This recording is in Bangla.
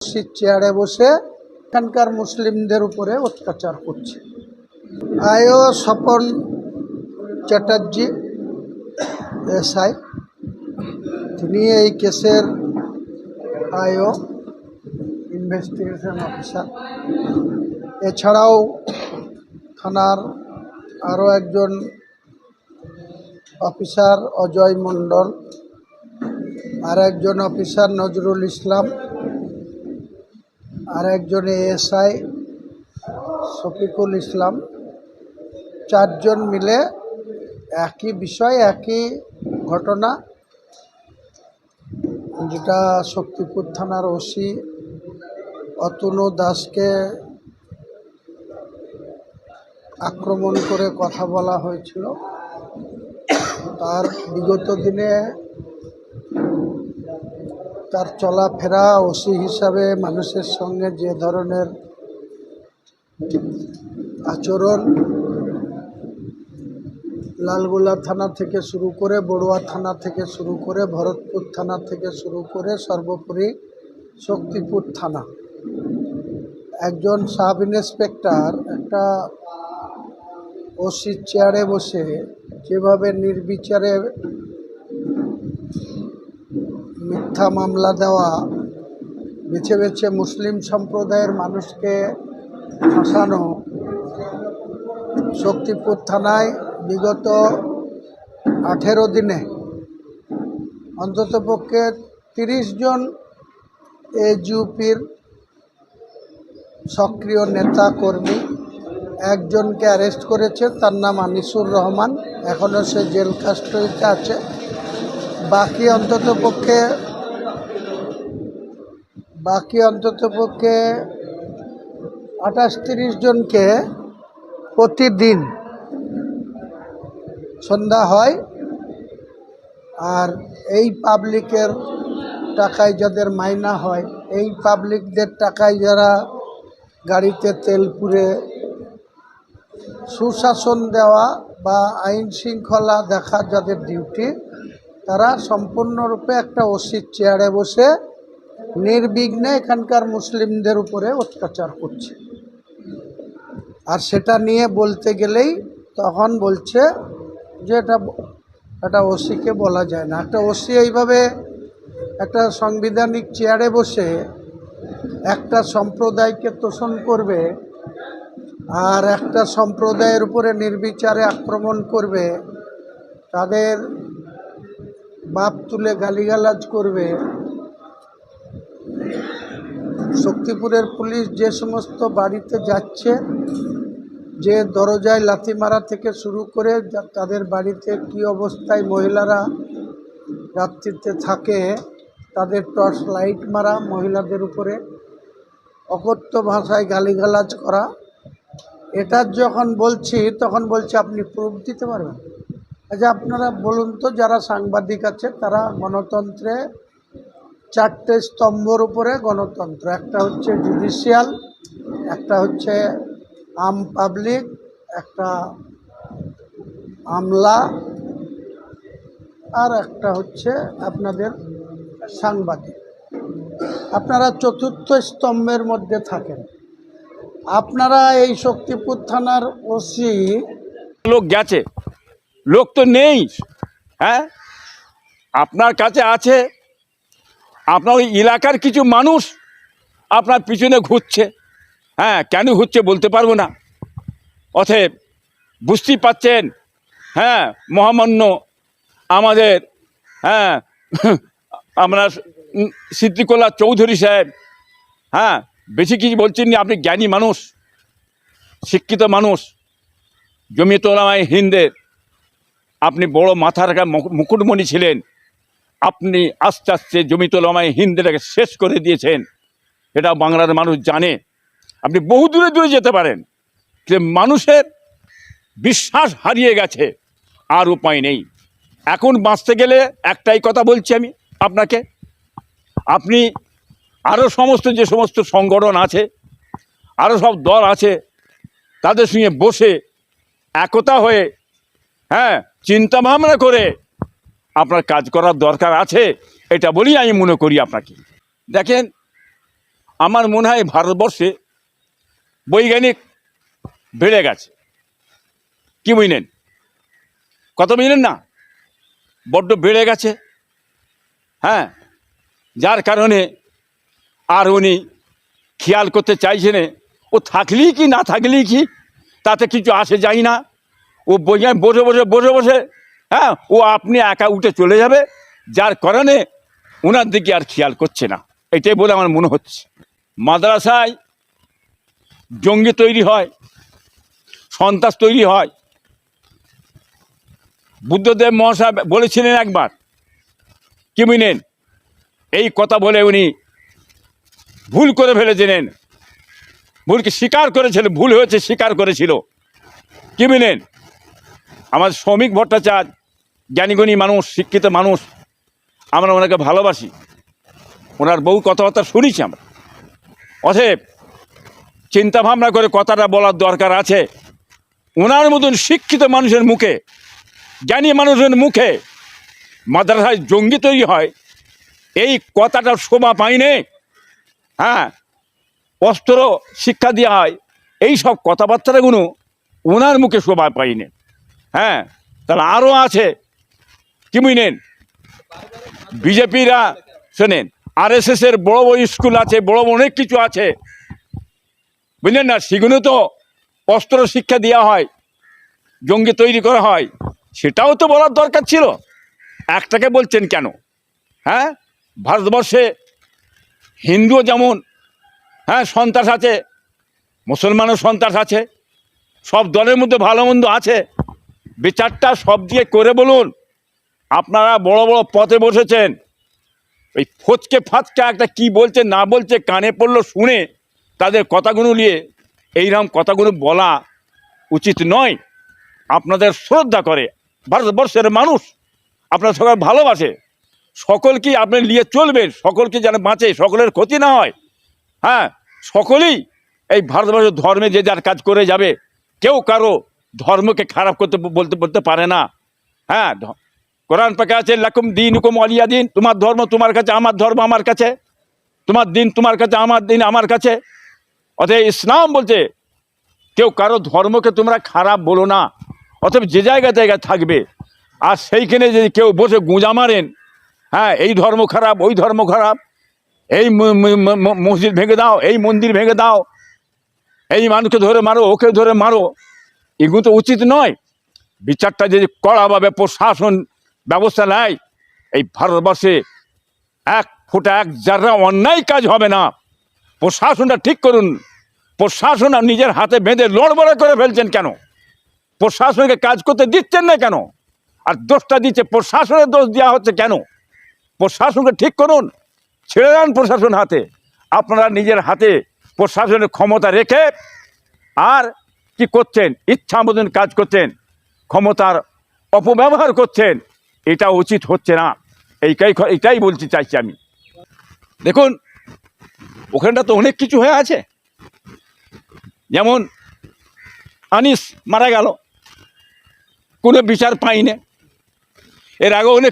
মসজিদ চেয়ারে বসে এখানকার মুসলিমদের উপরে অত্যাচার করছে। আয়ো স্বপন চ্যাটার্জি এসআই, তিনি এই কেসের আয়ো ইনভেস্টিগেশন অফিসার। এছাড়াও থানার আরও একজন অফিসার অজয় মণ্ডল, আর একজন অফিসার নজরুল ইসলাম, আর একজন এএসআই শফিকুল ইসলাম, চারজন মিলে একই বিষয়, একই ঘটনা, যেটা শক্তিপুর থানার ওসি অতনু দাসকে আক্রমণ করে কথা বলা হয়েছিল। তার বিগত দিনে তার চলাফেরা, ওসি হিসাবে মানুষের সঙ্গে যে ধরনের আচরণ, লালগোলা থানা থেকে শুরু করে, বড়ুয়া থানা থেকে শুরু করে, ভরতপুর থানা থেকে শুরু করে, সর্বোপরি শক্তিপুর থানা, একজন সাব ইন্সপেক্টর একটা ওসির চেয়ারে বসে যেভাবে নির্বিচারে মিথ্যা মামলা দেওয়া, বেছে বেছে মুসলিম সম্প্রদায়ের মানুষকে ফাঁসানো। শক্তিপুর থানায় বিগত 18 দিনে অন্ততপক্ষে 30 জন এজিউপির সক্রিয় নেতা কর্মী, একজনকে অ্যারেস্ট করেছে, তার নাম আনিসুর রহমান, এখনও সে জেল কাস্টডিতে আছে। বাকি অন্ততপক্ষে 28-30 জনকে প্রতিদিন সন্ধ্যা হয়, আর এই পাবলিকের টাকায় যাদের মাইনা হয়, এই পাবলিকদের টাকায় যারা গাড়িতে তেল পুরে সুশাসন দেওয়া বা আইন শৃঙ্খলা দেখা যাদের ডিউটি, তারা সম্পূর্ণরূপে একটা ওসির চেয়ারে বসে নির্বিঘ্নে এখানকার মুসলিমদের উপরে অত্যাচার করছে। আর সেটা নিয়ে বলতে গেলেই তখন বলছে যে এটা ওসিকে বলা যায় না। একটা ওসি এইভাবে একটা সাংবিধানিক চেয়ারে বসে একটা সম্প্রদায়কে তোষণ করবে, আর একটা সম্প্রদায়ের উপরে নির্বিচারে আক্রমণ করবে, তাদের বাপ তুলে গালিগালাজ করবে। শক্তিপুরের পুলিশ যে সমস্ত বাড়িতে যাচ্ছে, যে দরজায় লাথি মারা থেকে শুরু করে তাদের বাড়িতে কি অবস্থায় মহিলারা রাত্রিতে থাকে, তাদের টর্চ লাইট মারা, মহিলাদের উপরে অকথ্য ভাষায় গালিগালাজ করা, এটা যখন বলছি তখন বলছে আপনি প্রুফ দিতে পারবেন। আচ্ছা, আপনারা বলুন তো, যারা সাংবাদিক আছে তারা গণতন্ত্রে 4টে স্তম্ভর উপরে গণতন্ত্র, একটা হচ্ছে জুডিশিয়াল, একটা হচ্ছে আম পাবলিক, একটা আমলা, আর একটা হচ্ছে আপনাদের সাংবাদিক। আপনারা চতুর্থ স্তম্ভের মধ্যে থাকেন। আপনারা এই শক্তিপুর থানার ওসি, লোক গেছে, লোক তো নেই। হ্যাঁ, আপনার কাছে আছে, আপনার ওই এলাকার কিছু মানুষ আপনার পিছনে ঘুরছে। হ্যাঁ, কেন ঘুরছে বলতে পারবো না। অতএব বুঝতেই পাচ্ছেন, হ্যাঁ, মহামান্য আমাদের, হ্যাঁ, আমরা সিদ্দিকুল্লাহ চৌধুরী সাহেব, হ্যাঁ, বেশি কিছু বলছেন না। আপনি জ্ঞানী মানুষ, শিক্ষিত মানুষ, জমিয়ত উলামায়ে হিন্দের আপনি বড় মাথা রাখা মুকুটমণি ছিলেন। আপনি আস্তে আস্তে জমিয়ত উলামায়ে হিন্দটাকে শেষ করে দিয়েছেন, এটা বাংলার মানুষ জানে। আপনি বহু দূরে দূরে যেতে পারেন, যে মানুষের বিশ্বাস হারিয়ে গেছে, আর উপায় নেই। এখন বাঁচতে গেলে একটাই কথা বলছি আমি আপনাকে, আপনি আরও সমস্ত যে সমস্ত সংগঠন আছে, আরও সব দল আছে, তাদের সঙ্গে বসে একতা হয়ে, হ্যাঁ, চিন্তা ভাবনা করে আপনার কাজ করার দরকার আছে, এটা বলেই আমি মনে করি আপনাকে। দেখেন, আমার মনে হয় ভারতবর্ষে বৈজ্ঞানিক বেড়ে গেছে। কি বুঝলেন? কত বুঝলেন না? বড্ড বেড়ে গেছে। হ্যাঁ, যার কারণে আর উনি খেয়াল করতে চাইছেন ও থাকলেই কি না থাকলেই কি, তাতে কিছু আসে যায় না। ও বৈজ্ঞানিক বসে বসে বসে বসে, হ্যাঁ, ও আপনি একা উঠে চলে যাবে, যার কারণে ওনার দিকে আর খেয়াল করছে না। এটাই বলে আমার মনে হচ্ছে। মাদ্রাসায় জঙ্গি তৈরি হয়, সন্ত্রাস তৈরি হয়। বুদ্ধদেব মহাশয় বলেছিলেন একবার, কি বুঝলেন, এই কথা বলে উনি ভুল করে ফেলেছিলেন, ভুলকে স্বীকার করেছিল, ভুল হয়েছে স্বীকার করেছিল। কি বুঝলেন, আমার শ্রমিক ভট্টাচার্য জ্ঞানীগুণী মানুষ, শিক্ষিত মানুষ, আমরা ওনাকে ভালোবাসি, ওনার বহু কথাবার্তা শুনেছি আমরা। অতএব চিন্তা ভাবনা করে কথাটা বলার দরকার আছে। ওনার মতন শিক্ষিত মানুষের মুখে, জ্ঞানী মানুষের মুখে মাদ্রাসায় জঙ্গি তৈরি হয়, এই কথাটা শোভা পায়নি। হ্যাঁ, অস্ত্র শিক্ষা দেওয়া হয়, এই সব কথাবার্তাগুলো ওনার মুখে শোভা পায়নি। হ্যাঁ, তাহলে আরও আছে, কি বুঝলেন, বিজেপিরা শোনেন, RSS এর বড় বড় স্কুল আছে, বড় বড় অনেক কিছু আছে, বুঝলেন না, সেগুলো তো অস্ত্র শিক্ষা দেওয়া হয়, জঙ্গি তৈরি করা হয়, সেটাও তো বলার দরকার ছিল। একটাকে বলছেন কেন? হ্যাঁ, ভারতবর্ষে হিন্দুও যেমন, হ্যাঁ, সন্ত্রাস আছে, মুসলমানও সন্ত্রাস আছে, সব দলের মধ্যে ভালো মন্দ আছে। বিচারটা সব দিয়ে করে বলুন। আপনারা বড় বড় পথে বসেছেন, ওই ফচকে ফাচকা একটা কি বলছে না বলছে কানে পড়লো, শুনে তাদের কথাগুলো নিয়ে এইরকম কথাগুলো বলা উচিত নয়। আপনাদের শ্রদ্ধা করে ভারতবর্ষের মানুষ, আপনার সবাই ভালোবাসে, সকলকে আপনি নিয়ে চলবেন, সকলকে যেন বাঁচে, সকলের ক্ষতি না হয়। হ্যাঁ, সকলেই এই ভারতবর্ষের ধর্মে যে যার কাজ করে যাবে, কেউ কারো ধর্মকে খারাপ করতে বলতে পারে না। হ্যাঁ, কোরআন পাকে আছে, লাকুম দীনুকুম ওয়ালিয়া দিন, তোমার ধর্ম তোমার কাছে, আমার ধর্ম আমার কাছে, তোমার দিন তোমার কাছে, আমার দিন আমার কাছে। অতএব ইসলাম বলছে কেউ কারো ধর্মকে তোমরা খারাপ বলো না। অতএব যে জায়গায় জায়গায় থাকবে, আর সেইখানে যদি কেউ বসে গুঁজা মারেন, হ্যাঁ, এই ধর্ম খারাপ, ওই ধর্ম খারাপ, এই মসজিদ ভেঙে দাও, এই মন্দির ভেঙে দাও, এই মানুষকে ধরে মারো, ওকে ধরে মারো, এগুলো তো উচিত নয়। বিচারটা যদি কড়াভাবে প্রশাসন ব্যবস্থা নেয়, এই ভারতবর্ষে এক ফোঁটা এক যারা অন্যায় কাজ হবে না। প্রশাসনটা ঠিক করুন। প্রশাসন নিজের হাতে বেঁধে লড়বড় করে ফেলছেন কেন? প্রশাসনকে কাজ করতে দিচ্ছেন না কেন? আর দোষটা দিচ্ছে, প্রশাসনের দোষ দেওয়া হচ্ছে কেন? প্রশাসনকে ঠিক করুন, ছেড়ে দেন প্রশাসন হাতে। আপনারা নিজের হাতে প্রশাসনের ক্ষমতা রেখে আর কি করছেন, ইচ্ছা মতন কাজ করছেন, ক্ষমতার অপব্যবহার করছেন, এটা উচিত হচ্ছে না। এইটাই বলতে চাইছি আমি। দেখুন, ওখানটা তো অনেক কিছু হয়ে আছে, যেমন আনিস মারা গেল, কোনো বিচার পাইনি। এর আগে অনেক